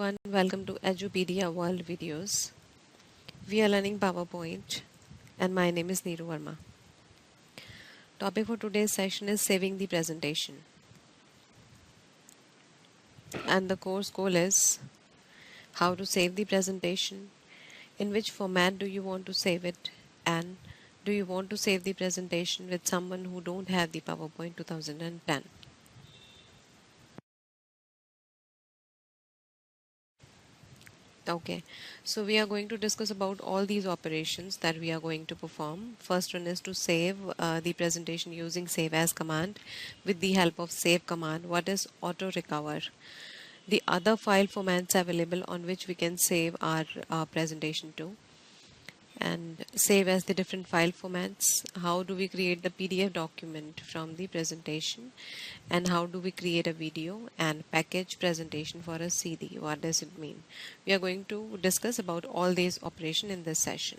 Everyone, welcome to Edupedia World Videos. We are learning PowerPoint and my name is Neeru Verma. Topic for today's session is saving the presentation. And the course goal is how to save the presentation, in which format do you want to save it, and do you want to save the presentation with someone who don't have the PowerPoint 2010. Okay, so we are going to discuss about all these operations that we are going to perform. First one is to save the presentation using save as command with the help of save command. What is auto recover? The other file formats available on which we can save our presentation to, and save as the different file formats. How do we create the PDF document from the presentation, and how do we create a video and package presentation for a CD? What does it mean? We are going to discuss about all these operations in this session.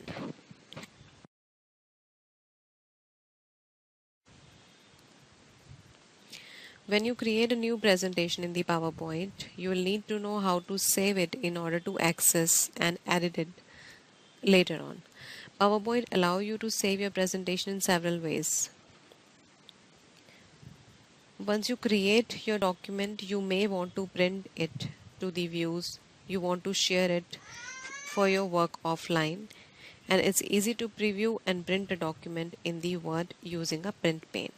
When you create a new presentation in the PowerPoint, you will need to know how to save it in order to access and edit it later on. PowerPoint allows you to save your presentation in several ways. Once you create your document, you may want to print it to the views. You want to share it for your work offline, and it's easy to preview and print a document in the Word using a print pane.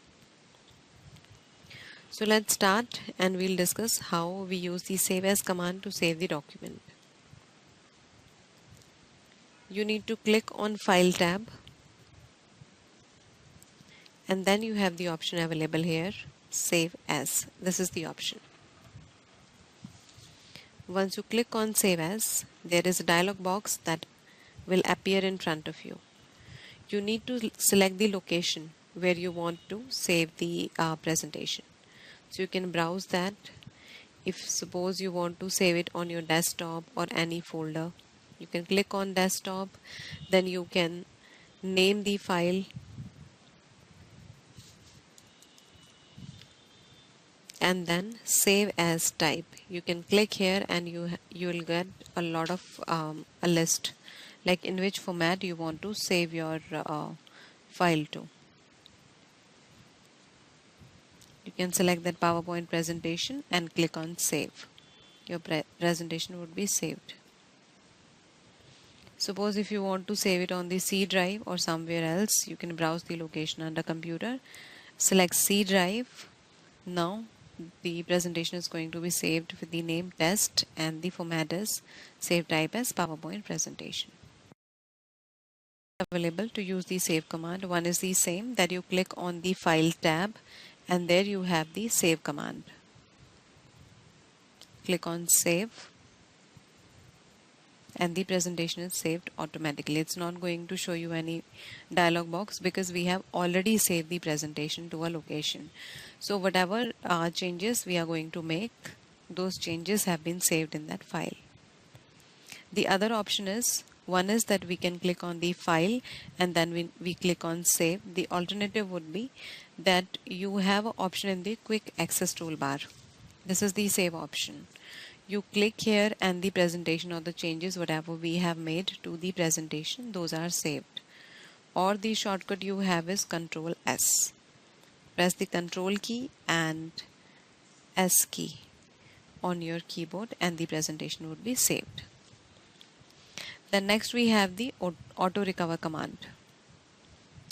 So let's start and we'll discuss how we use the save as command to save the document. You need to click on File tab, and then you have the option available here, Save As. This is the option. Once you click on Save As, there is a dialog box that will appear in front of you. You need to select the location where you want to save the presentation. So you can browse that. If suppose you want to save it on your desktop or any folder, you can click on desktop, then you can name the file and then save as type. You can click here and you will get a lot of a list, like in which format you want to save your file to. You can select that PowerPoint presentation and click on save. Your presentation would be saved. Suppose if you want to save it on the C drive or somewhere else, you can browse the location under computer, select C drive. Now the presentation is going to be saved with the name test and the format is save type as PowerPoint presentation. Available to use the save command. One is the same, that you click on the file tab and there you have the save command. Click on save and the presentation is saved automatically. It's not going to show you any dialog box because we have already saved the presentation to a location. So whatever changes we are going to make, those changes have been saved in that file. The other option is, one is that we can click on the file and then we click on save. The alternative would be that you have an option in the quick access toolbar. This is the save option. You click here and the presentation or the changes whatever we have made to the presentation, those are saved. Or the shortcut you have is Ctrl S. Press the Ctrl key and S key on your keyboard and the presentation would be saved. Then next we have the auto recover command.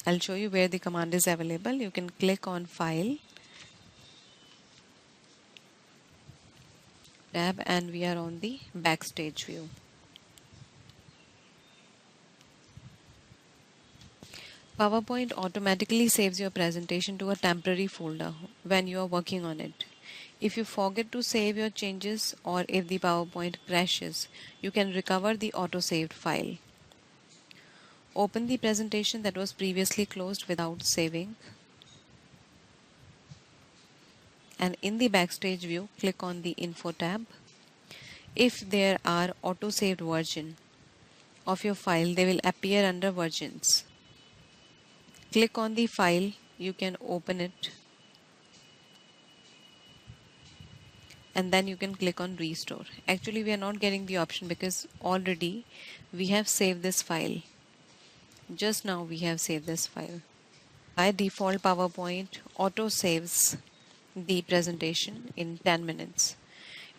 I'll show you where the command is available. You can click on File tab and we are on the backstage view. PowerPoint automatically saves your presentation to a temporary folder when you are working on it. If you forget to save your changes or if the PowerPoint crashes, you can recover the auto-saved file. Open the presentation that was previously closed without saving. And in the backstage view, click on the Info tab. If there are auto-saved version of your file, they will appear under versions. Click on the file, you can open it. and then you can click on restore. Actually we are not getting the option because already we have saved this file. Just now we have saved this file. By default, PowerPoint auto saves the presentation in 10 minutes.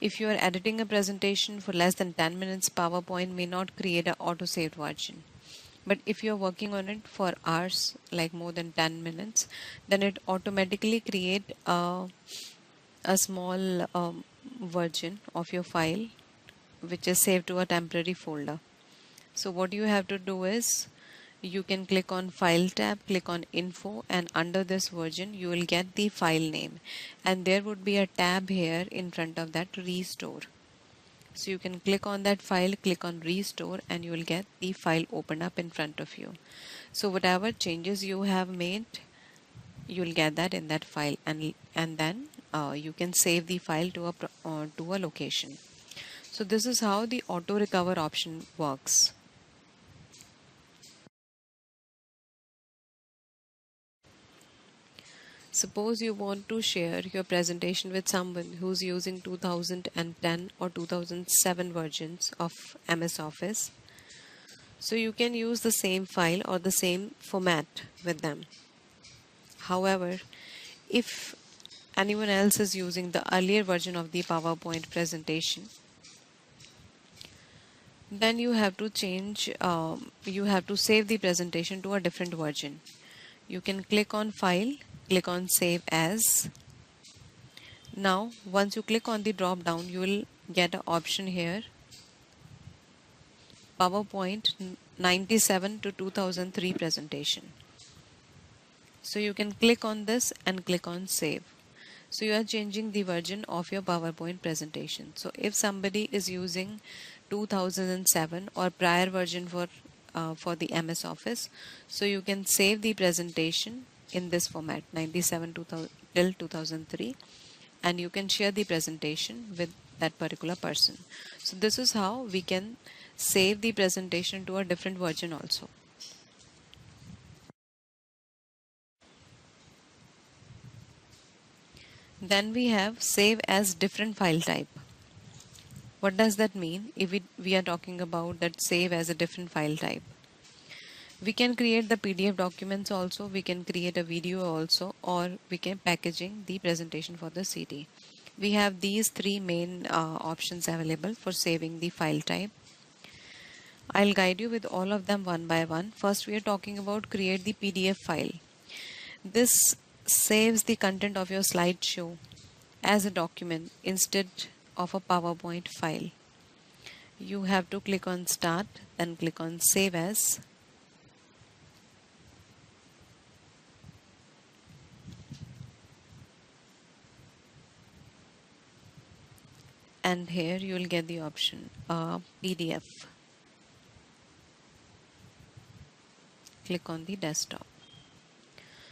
If you are editing a presentation for less than 10 minutes, PowerPoint may not create an auto saved version. But if you're working on it for hours, like more than 10 minutes, then it automatically create a small version of your file which is saved to a temporary folder. So what you have to do is you can click on file tab, click on info, and under this version you will get the file name, and there would be a tab here in front of that, restore. So you can click on that file, click on restore, and you will get the file open up in front of you. So whatever changes you have made, you will get that in that file, and then you can save the file to a location. So this is how the auto recover option works. Suppose you want to share your presentation with someone who's using 2010 or 2007 versions of MS Office. So you can use the same file or the same format with them. However, if anyone else is using the earlier version of the PowerPoint presentation, then you have to you have to save the presentation to a different version. You can click on file, click on save as. Now once you click on the drop down, you will get an option here, PowerPoint 97 to 2003 presentation. So you can click on this and click on save. So you are changing the version of your PowerPoint presentation. So if somebody is using 2007 or prior version for the MS Office, so you can save the presentation in this format, 97 till 2003, and you can share the presentation with that particular person. So this is how we can save the presentation to a different version also. Then we have save as different file type. What does that mean? If we are talking about that save as a different file type, we can create the PDF documents also, we can create a video also, or we can packaging the presentation for the CD. We have these three main options available for saving the file type. I'll guide you with all of them one by one. First we are talking about create the PDF file. This saves the content of your slideshow as a document instead of a PowerPoint file. You have to click on start, then click on save as. And here you will get the option PDF. Click on the desktop.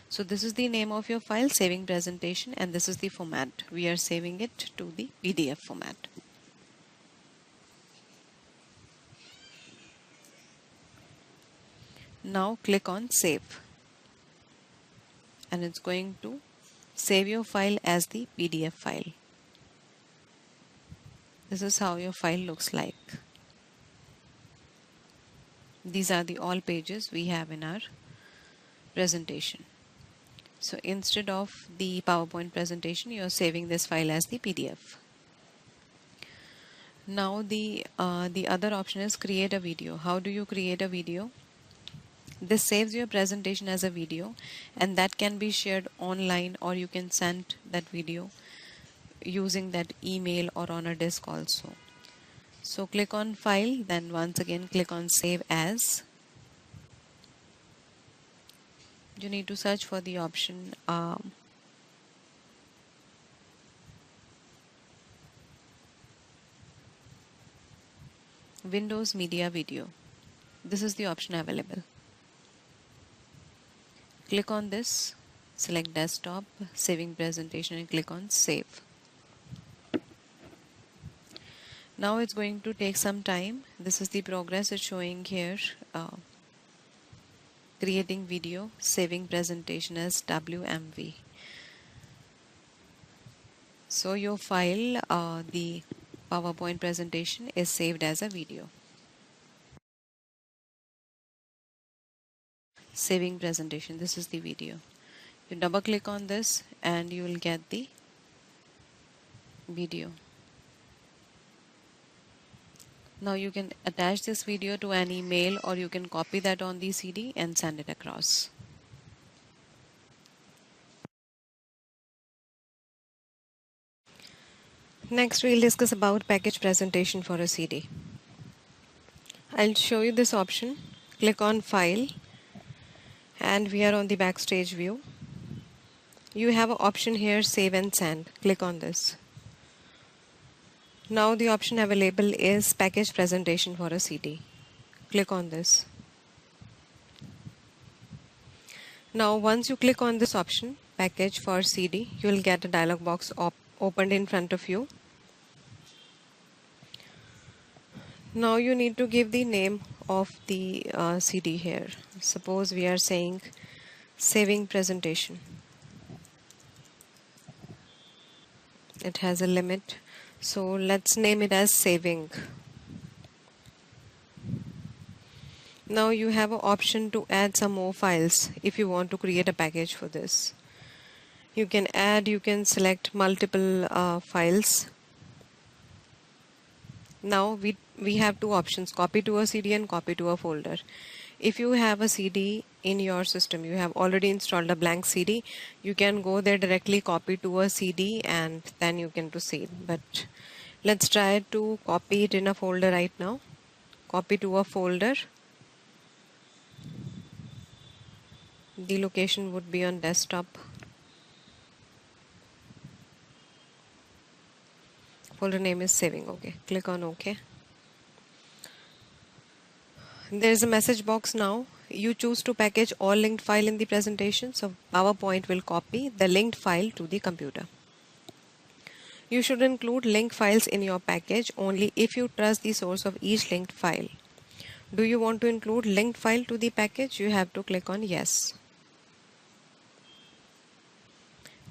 So this is the name of your file, saving presentation, and this is the format. We are saving it to the PDF format. Now click on save, and it's going to save your file as the PDF file. This is how your file looks like. These are the all pages we have in our presentation. So instead of the PowerPoint presentation, you are saving this file as the PDF. Now the other option is create a video. How do you create a video? This saves your presentation as a video, and that can be shared online, or you can send that video using that email or on a disk also. So click on file, then once again click on save as. You need to search for the option Windows Media Video. This is the option available. Click on this, select desktop, saving presentation, and click on save. Now it's going to take some time. This is the progress it's showing here. Creating video, saving presentation as WMV. So your file, the PowerPoint presentation, is saved as a video. Saving presentation, this is the video. You double click on this and you will get the video. Now you can attach this video to an email, or you can copy that on the CD and send it across. Next we'll discuss about package presentation for a CD. I'll show you this option. Click on File and we are on the Backstage view. You have an option here, Save and Send. Click on this. Now the option available is Package Presentation for a CD. Click on this. Now once you click on this option, Package for CD, you will get a dialog box opened in front of you. Now you need to give the name of the CD here. Suppose we are saying Saving Presentation. It has a limit, so let's name it as Saving. Now you have an option to add some more files if you want to create a package for this. You can select multiple files. Now we have two options, copy to a CD and copy to a folder. If you have a CD in your system, you have already installed a blank CD, you can go there directly, copy to a CD, and then you can proceed. But let's try to copy it in a folder right now. Copy to a folder. The location would be on desktop. Folder name is Saving. Okay, click on OK. There's a message box now. You choose to package all linked file in the presentation, so PowerPoint will copy the linked file to the computer. You should include link files in your package only if you trust the source of each linked file. Do you want to include linked file to the package? You have to click on Yes.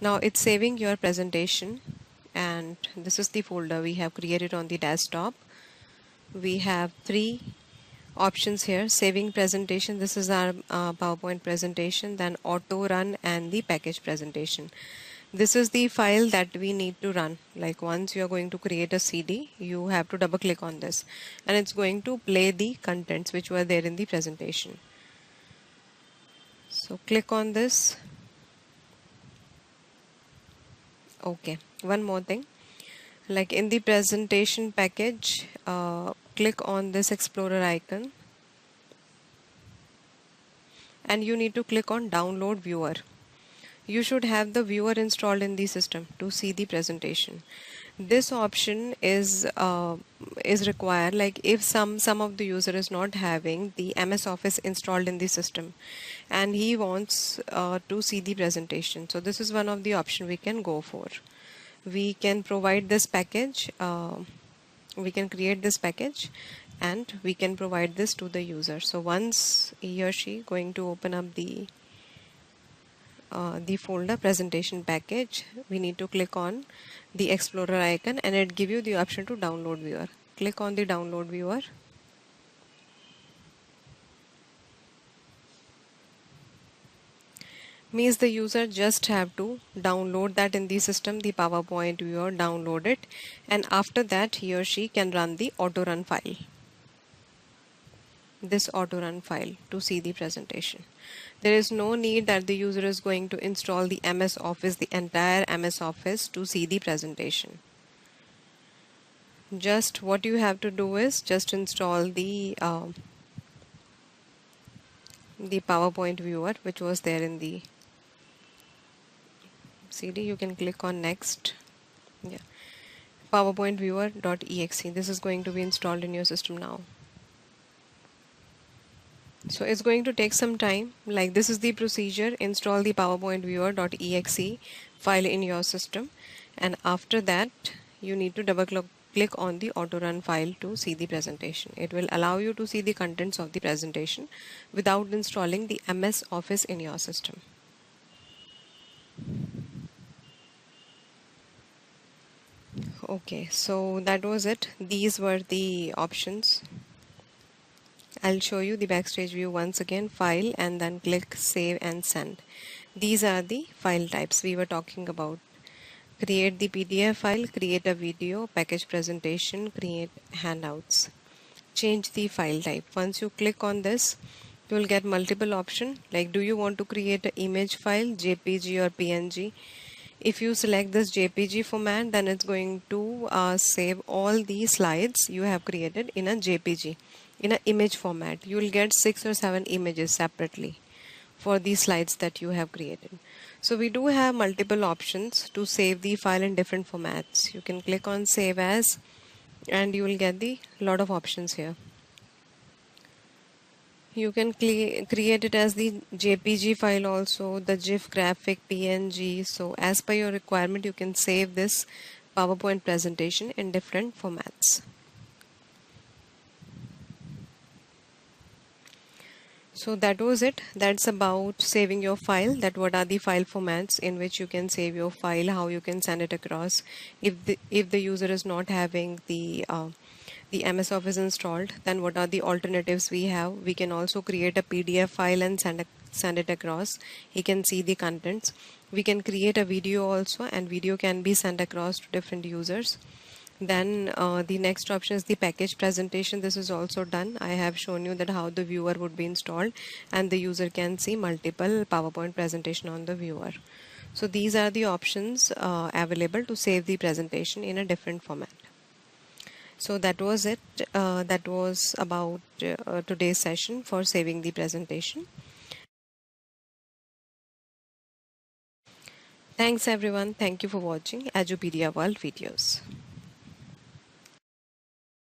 Now it's saving your presentation, and this is the folder we have created on the desktop. We have three options here: saving presentation, this is our PowerPoint presentation, then auto run, and the package presentation. This is the file that we need to run. Like once you are going to create a CD, you have to double click on this and it's going to play the contents which were there in the presentation. So click on this. Okay, one more thing, like in the presentation package, click on this Explorer icon and you need to click on Download Viewer. You should have the viewer installed in the system to see the presentation. This option is required, like if some of the user is not having the MS Office installed in the system and he wants to see the presentation. So this is one of the option we can go for. We can provide this package, we can create this package and we can provide this to the user. So once he or she going to open up the folder presentation package, we need to click on the Explorer icon and it give you the option to download viewer. Click on the download viewer. Means the user just have to download that in the system, the PowerPoint viewer, download it, and after that he or she can run the auto run file, this auto run file, to see the presentation. There is no need that the user is going to install the MS Office, the entire MS Office, to see the presentation. Just what you have to do is just install the PowerPoint viewer which was there in the CD. You can click on next. Yeah, PowerPoint viewer.exe. This is going to be installed in your system now. So it's going to take some time. Like this is the procedure: install the PowerPoint viewer.exe file in your system, and after that you need to double click on the auto run file to see the presentation. It will allow you to see the contents of the presentation without installing the MS Office in your system. Okay, so that was it. These were the options. I'll show you the Backstage view once again, file, and then click save and send. These are the file types we were talking about. Create the PDF file, create a video, package presentation, create handouts. Change the file type. Once you click on this, you will get multiple options, like do you want to create an image file, JPG or PNG. If you select this JPG format, then it's going to save all the slides you have created in a JPG, in an image format. You will get 6 or 7 images separately for the slides that you have created. So we do have multiple options to save the file in different formats. You can click on save as, and you will get the lot of options here. You can create it as the JPG file also, the GIF, graphic, PNG. So as per your requirement, you can save this PowerPoint presentation in different formats. So that was it. That's about saving your file, that what are the file formats in which you can save your file, how you can send it across. If the user is not having the MS Office installed, then what are the alternatives we have? We can also create a PDF file and send it across. He can see the contents. We can create a video also, and video can be sent across to different users. Then the next option is the package presentation. This is also done. I have shown you that how the viewer would be installed, and the user can see multiple PowerPoint presentation on the viewer. So these are the options available to save the presentation in a different format. So that was it. That was about today's session for saving the presentation. Thanks everyone. Thank you for watching Edupedia World videos.